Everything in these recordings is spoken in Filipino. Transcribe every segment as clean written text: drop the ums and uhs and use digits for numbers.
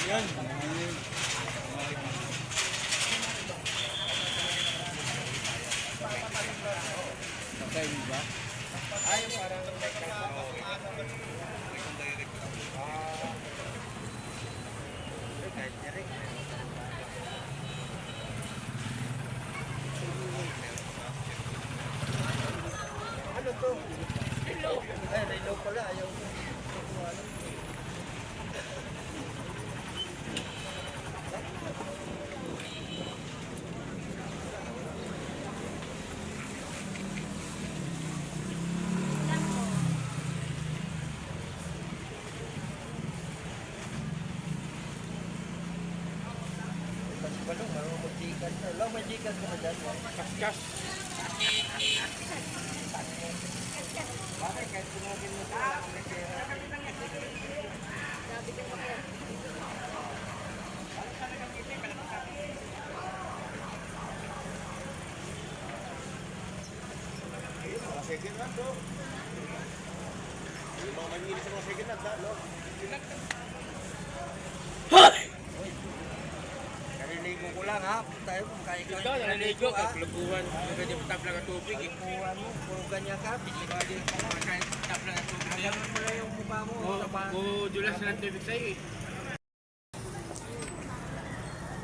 Yan. Okay, ba? Ay, parang ano to? Hello. Ay, hello pala. Ayaw. Balong, marunong mag-jikas na. Lang, may jikas ka na dyan. Kaskas. Bakit? Kahit tumagin mo sa may pera. Second hand, bro. Yung mga manili sa mga second hand, no? Naliligo ko lang, ha? Tayo, kaya ikaw Ikaw, naliligo ka, puluguan. Ganyan tapla ka tubig. Ikuhan mo, puro ganyan ka. Kahit tapla ka tubig sa'yo. Ganun mo lang yung mukha mo. Budulas na ng tubig sa'yo eh.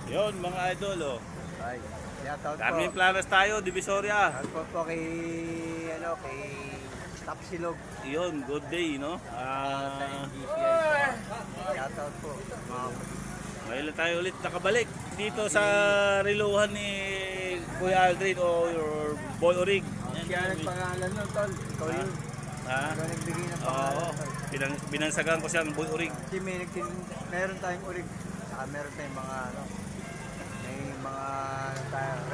Yun mga idol, oh. Ay, shoutout po. Carmen Planas tayo, Divisoria. Shoutout po kay, kay Tapsilog. Yun, good day, no? Shoutout po. Ngayon lang tayo ulit nakabalik dito sa reluhan ni Kuya Aldrin o your Boy Orig. Siya nagpangalan nun, Tol. Ikaw yun. Ha? Ikaw nagbigay ng Oo, pangalan. binansagan ko siya ng Boy Orig. Kasi meron tayong urig. Saka meron tayong mga, may mga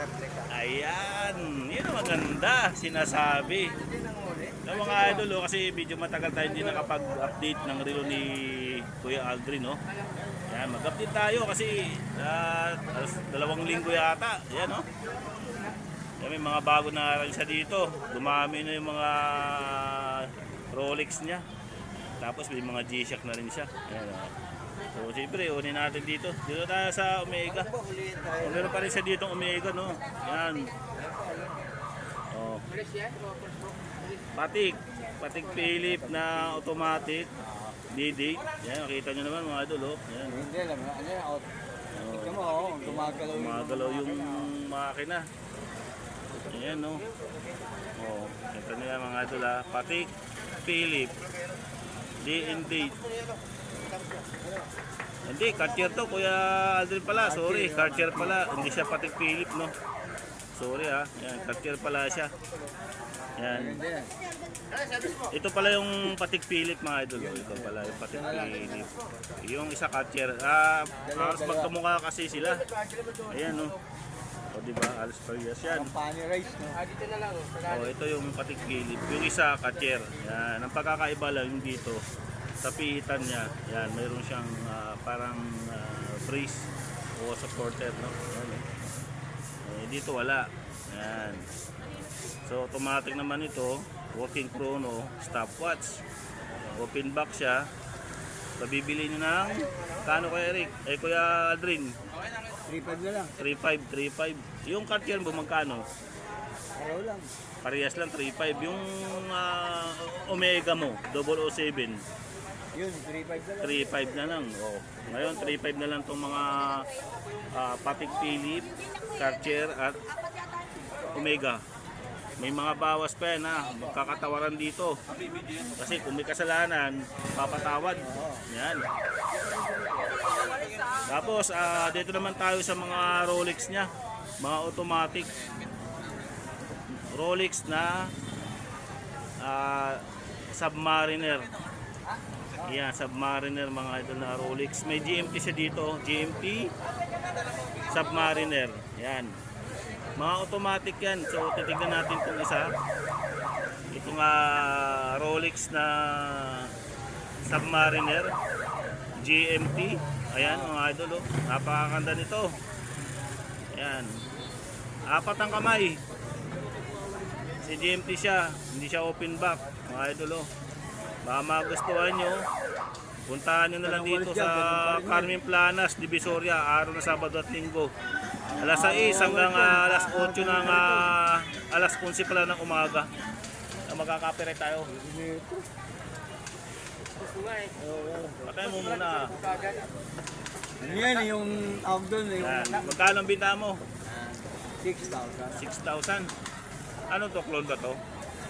replica. Ayan, yun ang maganda sinasabi. Hindi nang uli. Ng mga idol, oh, kasi medyo matagal tayo hindi nakapag-update ng relo ni Kuya Aldrin, no? Yan, mag-update tayo kasi 2 linggo yata. Yan, no? Yan, may mga bago na rin siya dito. Dumami na yung mga Rolex niya. Tapos may mga G-Shock na rin siya. Yan, oh. So, siyempre, unin natin dito. Dito tayo sa Omega. Ulihin tayo. Meron pa rin siya dito Omega, no? Yan. Oh. Patik Philip na automatic. DD. Yan, makita nyo naman mga idol, oh. Yan. Hindi, alam mo, ano yan, tingnan mo, gumagalaw yung... Gumagalaw yung makina. Ayan, no. Oh, ito nila mga idol, ha. Patik Philip. D&D. Hindi, Cartier to, Kuya Aldrin pala. Sorry, Cartier pala. Hindi siya Patik Philip, no. Sorry, ha. Yan, Cartier pala siya. Yan. Ito pala yung Patik Philip mga idol. Ito pala yung Patik Philip. Yung isa Cartier. Halos magkamukha kasi sila. Ayan, no. O diba, alas parehas yan. Company race, no? Dito na lang. O ito yung Patik Philip. Yung isa Cartier. Yan. Ang pagkakaiba lang yung dito. Sa pihitan niya. Yan. Mayroon siyang parang brace o supporter, no. Yan, dito wala. Yan. So automatic naman ito, working chrono, stopwatch. Open back siya. So bibili niyo ng kano kay Eric? Kuya Aldrin. 3.5 na lang. 3.5. Yung Cartier mo magkano? Araw lang. Parehas lang 3.5. Yung Omega mo, 007. Yun, 3.5 na lang. 3.5 na lang. Oh. Ngayon 3.5 na lang tong mga Patik Philip, Cartier at Omega. May mga bawas pa yan, ha. Magkakatawaran dito. Kasi kung may kasalanan, papatawad. Yan. Tapos, dito naman tayo sa mga Rolex niya. Mga automatic. Rolex na Submariner. Yan, Submariner mga idol na Rolex. May GMT siya dito. GMT Submariner. Yan. Mga automatic yan. So titignan natin itong isa. Itong Rolex na Submariner GMT. Ayan mga idol, oh. Napakaganda nito. Ayan. 4 ang kamay. Si GMT siya. Hindi siya open back mga idol, oh. Baka magustuhan nyo. Puntahan nyo na lang dito sa Carmen Planas, Divisoria, araw na Sabado at Linggo. Alas 6 hanggang alas 8 ng alas 11 pala ng umaga. Magkakapire tayo. Patay mo muna. Yan yung outdoor na yung Yan. Magkano ang binta mo? 6,000. 6,000. Ano to? Clone ba to?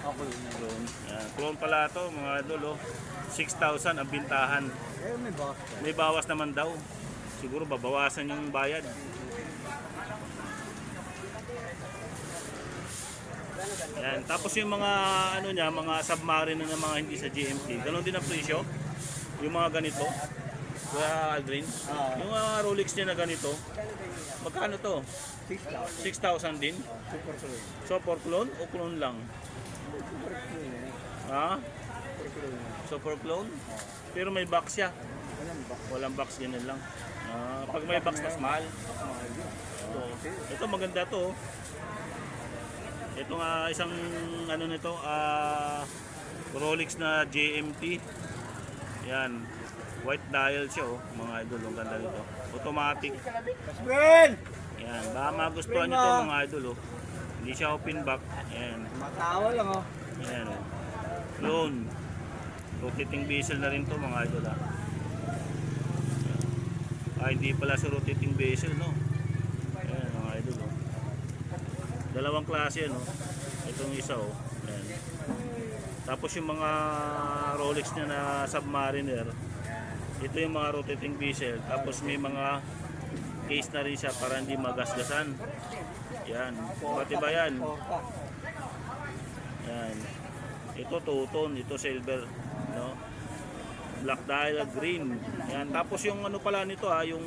Ako yun. Clone. Yan. Clone pala to mga idol. 6,000 ang bintahan. Eh, may box. May bawas naman daw. Siguro babawasan yung bayad. Yan. Tapos yung mga ano niya, mga submarine na mga hindi sa GMT. Ganon din ang presyo. Yung mga ganito. Kaya Aldrin. Yung mga Rolex niya na ganito. Magkano to? 6,000. 6,000 din. Super clone. So for clone o clone lang? Super clone eh. Ha? Super clone. Super clone? Pero may box siya. Walang box. Walang box, ganun lang. Pag may box, mas mahal. Ito maganda to. Ito nga isang ano nito, Rolex na JMT. Yan. White dial siya oh, mga idol, ang ganda nito. Automatic. Kasben! Yan, baka magustuhan nyo to mga idol oh. Hindi siya open back. Yan. Matawa lang oh. Yan oh. Clone. Rotating bezel na rin to mga idol ah. Hindi pala sa rotating bezel no. Yan mga idol oh. Dalawang klase no. Itong isa oh. Yan. Tapos yung mga Rolex niya na Submariner. Ito yung mga rotating bezel. Tapos may mga case na rin siya para hindi magasgasan. Yan. Pati ba yan? Yan. Ito two-tone, ito silver, no? Black dial, green. Yan. Tapos yung ano pala nito yung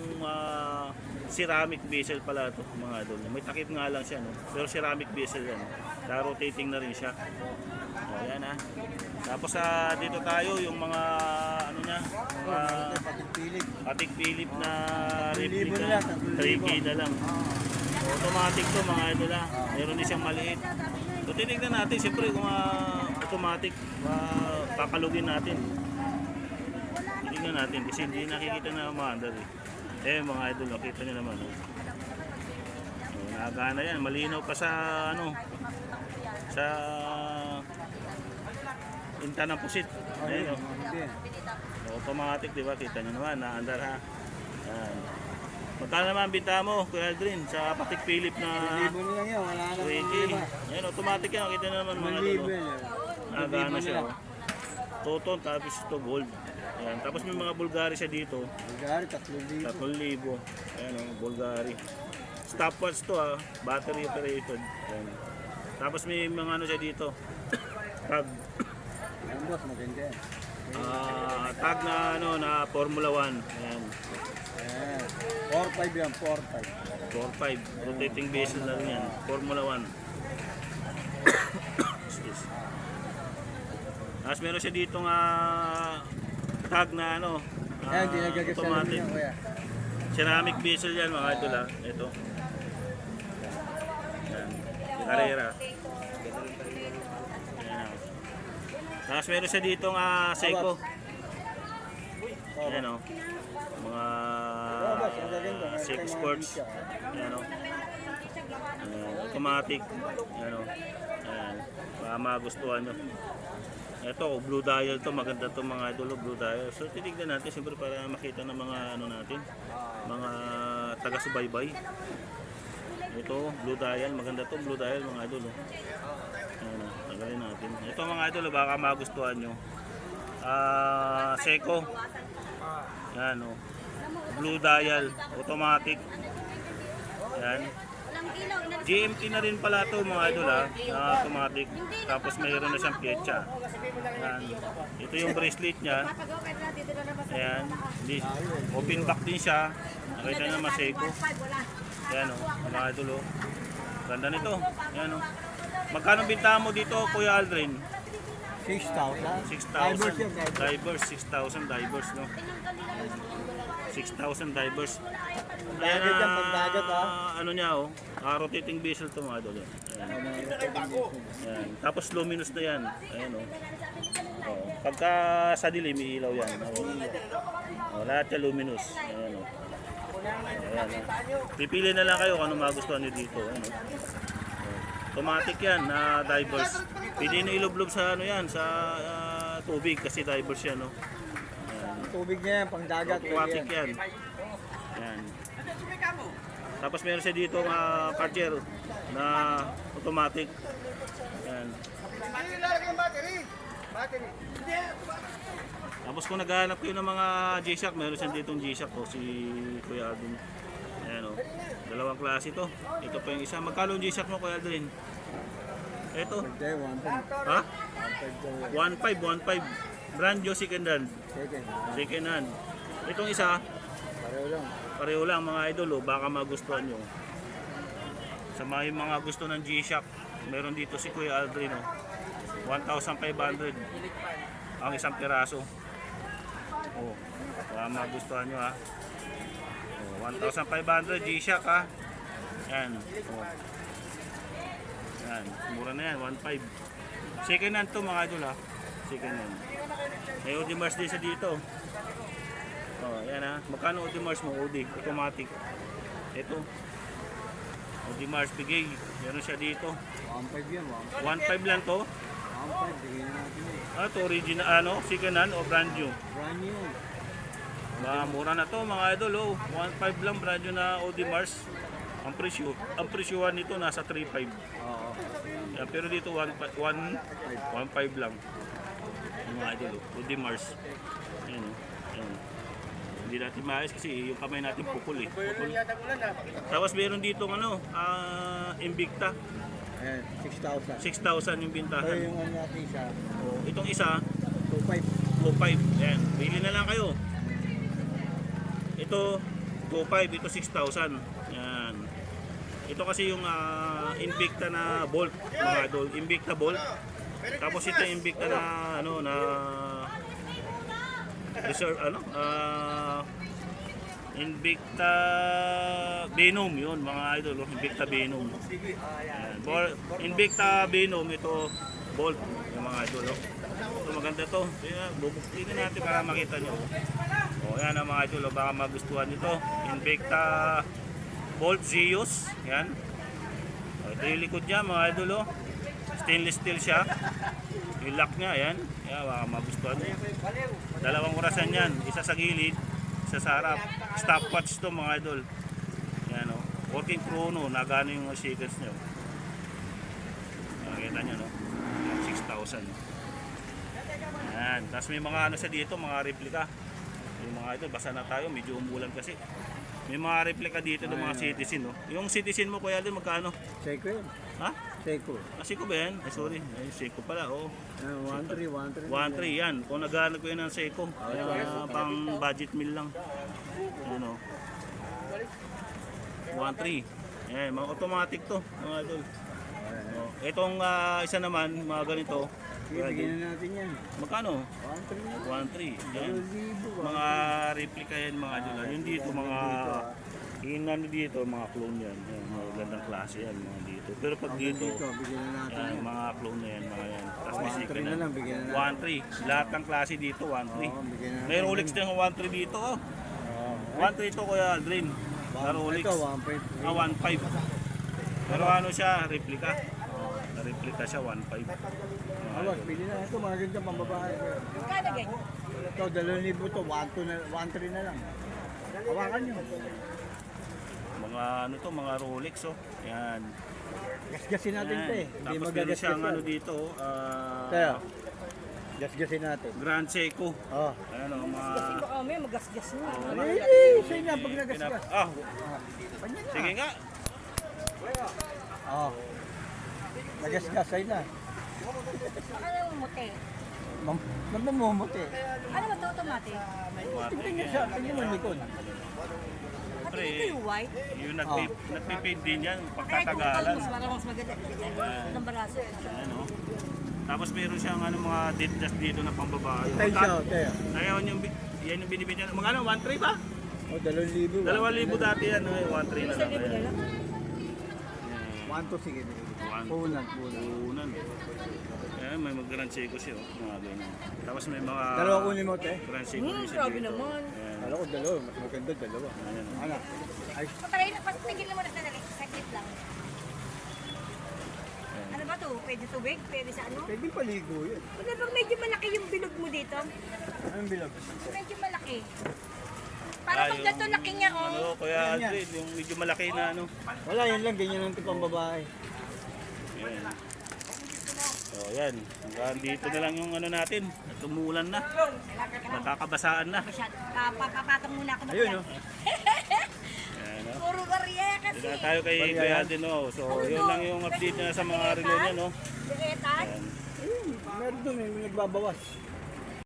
ceramic bezel pala ito, mga idol. May takip nga lang siya, no? Pero ceramic bezel yan. Kaya rotating na rin siya. Ayan Tapos dito tayo yung mga ano niya, mga Patek Philippe na replica. 3K na lang. Automatic to mga idol Meron din siyang maliit. So titignan natin siyempre kung automatic kakalugin natin. Titignan natin kasi hindi nakikita na umaandar mga idol, nakita niyo naman. Nagana yan, malinaw pa sa ano sa inta ng pusit. Ayun automatic, di ba? Kita nyo naman, naandar ha. Yan. Magkano naman ang binta mo, Kuya Aldrin, sa Patek Philippe na 1,000 na lang yun, wala na 20? Yan, automatic yan. Kita nyo naman mga idol. Nagana siya. Toton, tapos ito gold. Yan. Tapos may mga Bulgari siya dito. Bulgari, 3,000. 3,000. Ayan Bulgari. Stopwatch to battery operated. Yan. Tapos may mga ano siya dito. Tag. Ang boss, maganda yan. Tag na ano na Formula 1. Ayan. 4,500 yan, 4,500. 4.5. Rotating bezel na rin yan. Formula 1. Tapos meron siya dito nga tag na ano. Ayan, di nagagasalan automatic. niya, kuya. Ceramic bezel yan mga idol Ito. Yan. Carrera. Yan. Tapos meron siya dito nga Seiko. Yan mga Seiko Sports. Yan automatic. Yan Ayan. Baka magustuhan nyo. Ito, blue dial to, maganda to mga idol, blue dial. So titignan natin siyempre para makita ng mga ano natin, mga taga-subaybay. Ito, blue dial, maganda to, blue dial mga idol. Ayan, tagalin natin. Ito mga idol, baka magustuhan nyo. Seiko. Yan blue dial, automatic. Yan. GMT na rin pala to mga idol automatic. Tapos mayroon na siyang piyetsa. Yan. Ito yung bracelet niya. Ayan. Open back din siya. Nakita na Seiko. Ayan mga idol Ganda nito. Ayan Magkano binta mo dito Kuya Aldrin? 6,000. 6,000. Divers, 6,000 divers 6,000 divers. Ayan pagdagat ano niya rotating bezel to mga idol. Ayan. Tapos luminous na yan. Ayan Pagka sa dilim, ilaw yan. Lahat yan luminous. Ayan, oh. Ayan, oh. Pipili na lang kayo kung ano magustuhan nyo dito. Ayan, oh. Automatic yan na divers. Pwede na ilublob sa ano yan, sa tubig kasi divers yan. Oh. Ayan. Tubig niya yan, pang dagat. Automatic yan. Ayan. Tapos meron siya dito mga cartier na automatic. Ayan. Tapos kung naghahanap kayo ng mga G-Shock, meron siya ditong G-Shock po si Kuya Adun. Ayan o. Dalawang klase to. Ito pa yung isa. Magkano yung G-Shock mo Kuya Adun? Ito. Ha? 1.5. Brand new second hand. Second hand. Itong isa, pareho lang mga idol, oh, baka magustuhan nyo. Sa mga gusto ng G-Shock, meron dito si Kuya Aldrin, oh. 1,500 ang isang piraso. Oh, baka magustuhan nyo, ha. Oh, 1,500 G-Shock, ha. Yan. Oh. Yan, mura na yan, 1,500. Second hand to mga idol, ha. Second hand. May Audemars din sa dito. Oh, yan ha. Magkano Audemars mo? Audi, automatic. Ito. Audemars Pigay. Meron siya dito. 1.5 yan, 1.5 lang to. 1.5, bigyan na natin eh. Ito original ano, second hand o brand new. Brand new. Mura na to mga idol, oh. 1.5 lang brand new na Audemars. Ang presyuhan nito nasa 3.5. Oo. Yan, pero dito 1.5 lang. Yung mga idol, oh. Audemars. Ayan, oh. Ayan. Hindi natin maayos kasi yung kamay natin pukul eh. Pukul. Tapos meron dito ano, Invicta. Ayan, 6,000. 6,000 yung Pero bintahan. yung ano natin isa, Oh, itong isa, 2.5. 2.5. Ayan, bili na lang kayo. Ito, 2.5. Ito, 6,000. Ayan. Ito kasi yung Invicta na Bolt. Mga idol. Invicta Bolt. Tapos ito yung Invicta na ano, na reserve, ano, Invicta Venom, yun mga idol, oh. Invicta Venom. Ayan. Invicta Venom, ito Bolt, yung mga idol, oh. Ito maganda to. Bubuktitin natin para makita nyo. O yan ang mga idol, oh. Baka magustuhan nito. Invicta Bolt Zeus, yan. O, ito yung likod niya mga idol, oh. Stainless steel siya. Yung lock niya, yan. Yan, baka magustuhan nyo. Dalawang orasan yan, isa sa gilid, isa sa harap. Stopwatch to mga idol. Yan, o. Working chrono, nagano yung seconds nyo. Nakita nyo, no? 6,000. Yan. Tapos may mga ano sa dito, mga replika. Yung mga idol, basa na tayo, medyo umulan kasi. May mga replika dito ng mga Citizen, no? Yung Citizen mo, kuya din, magkano? Seiko yan. Ha? Seiko. Seiko ba yan? Ay, sorry. Ay, Seiko pala, oo. 1.3. 1.3 yan. Kung naghahanap ko yun ng Seiko, pang budget meal lang. Yan o. 1.3. Yan, mga automatic to, mga idol. Oh, itong isa naman, mga ganito. Sige, bigyan na natin yan. Magkano? 1.3. 1.3. Yan. 2,000. Mga replica yan, mga idol. Yung dito, mga yung ano dito, mga clone yan. Yan, mga gandang klase yan, mga dito. Pero pag dito, Bigyan na natin yan, yan. mga clone na yan, mga yan. Tapos may 1.3 second na hand. lang, bigyan na natin. 1.3. Lahat ng klase dito, 1.3. Oo, bigyan na natin. May Rolex din yung 1.3 dito, oh. Oo. 1.3 ito, Kuya Aldrin. Na Rolex. Ito, 1.3. 1.5. Pero ano siya, replica. Na-replica siya, 1.5. Awas, bigyan na ito. Mga ganda pang babae. Magkano ganyan? Ito, 2,000 to. 1.3 na lang. Hawakan nyo. Mga ano to, mga Rolex, oh. Yan. Gasgasin natin ito eh. Hindi Tapos meron magagasgas siyang yan. ano dito, Tayo. Gasgasin natin. Grand Seiko. Oh. Ayan o, mga... Kasi baka may magasgas na. Sige nga, pag nagasgas. Sige nga. Oh. Nagasgas, ay na. Baka na umuti. Mamamumot eh. Ano ba ito automatic? Tingnan nyo siya, tingnan mo yung likod. Pati ito yung white. Yung nagpipid din yan, Kahit kung pagkatagalan. kalmos, parang mas maganda. Ng baraso. Ayan o. Tapos meron siyang ano, mga details dito na pambabae. Tayo siya, tayo. Ayaw yung, yan yung binibigyan. Mga ano, 1.3 ba? O, 2,000. 2,000 dati yan, 1.3 na lang. Sa libo na Ayan. lang. 1 to sige. One. Punan. Unan. Ayan, may mag-Grand Seiko siya. Oh, mga ganyan. Tapos may mga Dalawa kunin mo, te. Grand Seiko din siya grabe dito. naman. Ayan. Kala ko dalawa, mas maganda dalawa. Ayan. Ano? Ay, Patay na, tigil mo na sandali. Saglit lang. Ano ba to? Pwede tubig? Pwede sa ano? pwede paligo yun. Ano bang medyo malaki yung bilog mo dito? Anong bilog? Medyo malaki. Para pag yung- ganito laki niya, oh. Ano, Kuya Yan, yan. Aldrin, yung medyo malaki na ano. Wala, yan lang. Ganyan ang tipang babae. Ayan. So, ayan. Hanggang dito na lang yung ano natin. At umuulan na. Nakakabasaan na. Papapatong muna ako. Ayun, oh. Ayan, no? Puro barya kasi. Dito na tayo kay Kuya Aldrin, no? So, yun lang yung update na sa mga relo niya, no? Buetan. Ayan. Ayun, meron doon, may nagbabawas.